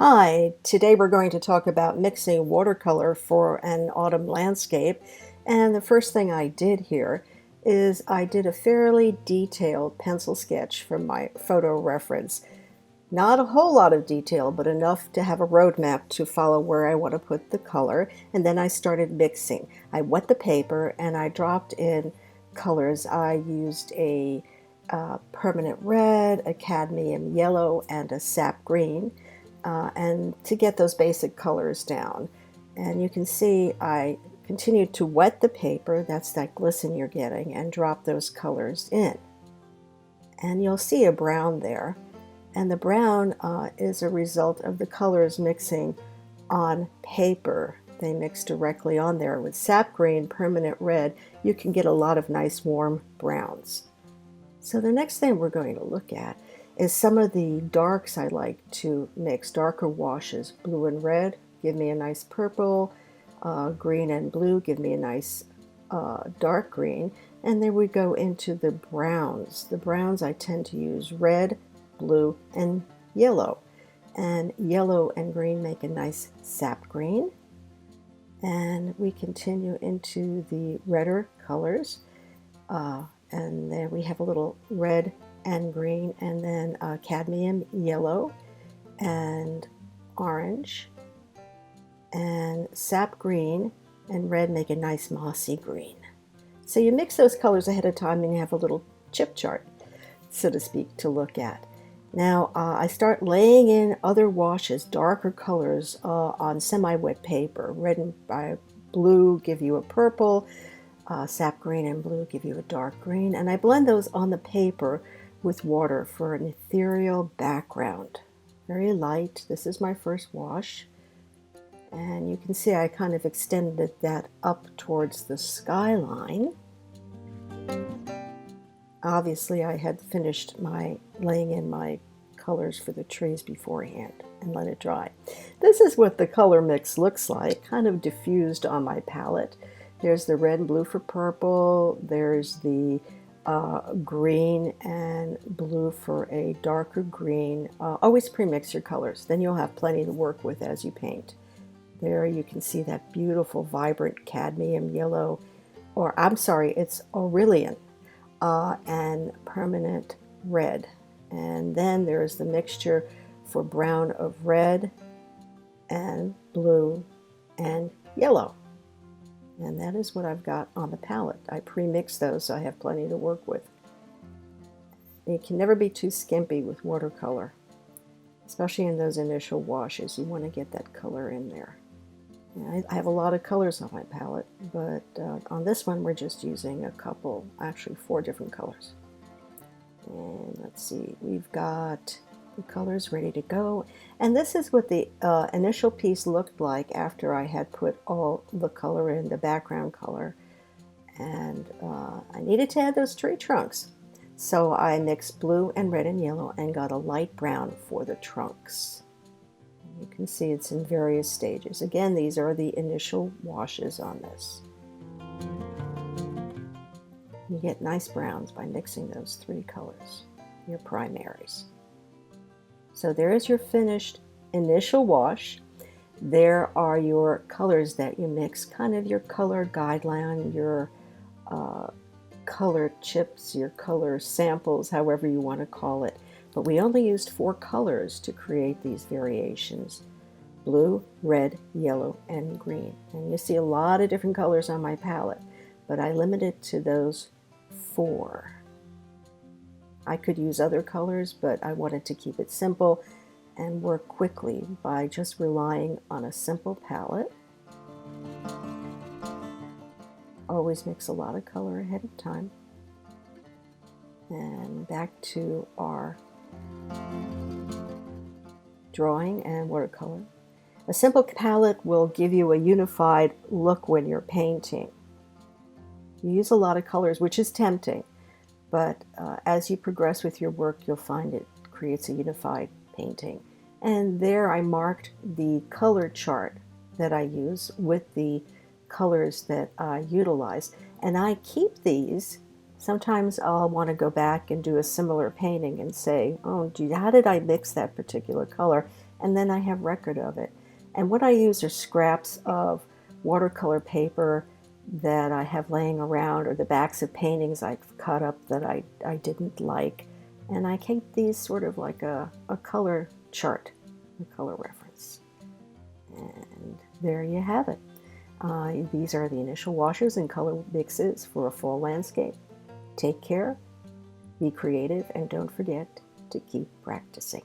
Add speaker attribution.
Speaker 1: Hi, today we're going to talk about mixing watercolor for an autumn landscape. And the first thing I did here is I did a fairly detailed pencil sketch for my photo reference. Not a whole lot of detail, but enough to have a roadmap to follow where I want to put the color. And then I started mixing. I wet the paper and I dropped in colors. I used a permanent red, a cadmium yellow, and a sap green, and to get those basic colors down. And you can see I continued to wet the paper, that's that glisten you're getting, and drop those colors in. And you'll see a brown there. And the brown is a result of the colors mixing on paper. They mix directly on there. With sap green, permanent red, you can get a lot of nice warm browns. So the next thing we're going to look at is some of the darks I like to mix, darker washes. Blue and red give me a nice purple, green and blue give me a nice dark green, and then we go into the browns. The browns I tend to use red, blue, and yellow. And yellow and green make a nice sap green. And we continue into the redder colors. And then we have a little red and green, and then cadmium yellow and orange, and sap green and red make a nice mossy green. So you mix those colors ahead of time and you have a little chip chart, so to speak, to look at. Now I start laying in other washes, darker colors on semi-wet paper. Red and blue give you a purple, sap green and blue give you a dark green, and I blend those on the paper with water for an ethereal background. Very light. This is my first wash, and you can see I kind of extended that up towards the skyline. Obviously I had finished my laying in my colors for the trees beforehand and let it dry. This is what the color mix looks like, kind of diffused on my palette. There's the red and blue for purple, there's the green and blue for a darker green. Always pre-mix your colors, then you'll have plenty to work with as you paint. There you can see that beautiful vibrant cadmium yellow, or I'm sorry, it's Aureolin and permanent red. And then there's the mixture for brown of red and blue and yellow. And that is what I've got on the palette. I pre-mix those so I have plenty to work with. You can never be too skimpy with watercolor, especially in those initial washes. You want to get that color in there. I have a lot of colors on my palette, but on this one we're just using a couple, actually 4 different colors. And let's see, we've got the colors ready to go. And this is what the initial piece looked like after I had put all the color in, the background color. And I needed to add those tree trunks. So I mixed blue and red and yellow and got a light brown for the trunks. You can see it's in various stages. Again, these are the initial washes on this. You get nice browns by mixing those 3 colors, your primaries. So there is your finished initial wash. There are your colors that you mix, kind of your color guideline, your color chips, your color samples, however you want to call it. But we only used 4 colors to create these variations: blue, red, yellow, and green. And you see a lot of different colors on my palette, but I limited to those 4. I could use other colors, but I wanted to keep it simple and work quickly by just relying on a simple palette. Always mix a lot of color ahead of time. And back to our drawing and watercolor. A simple palette will give you a unified look when you're painting. You use a lot of colors, which is tempting, but as you progress with your work, you'll find it creates a unified painting. And there I marked the color chart that I use with the colors that I utilize. And I keep these. Sometimes I'll want to go back and do a similar painting and say, oh, gee, how did I mix that particular color? and then I have record of it. And what I use are scraps of watercolor paper that I have laying around, or the backs of paintings I've cut up that I didn't like. And I keep these sort of like a color chart, a color reference. And there you have it. These are the initial washes and color mixes for a fall landscape. Take care, be creative, and don't forget to keep practicing.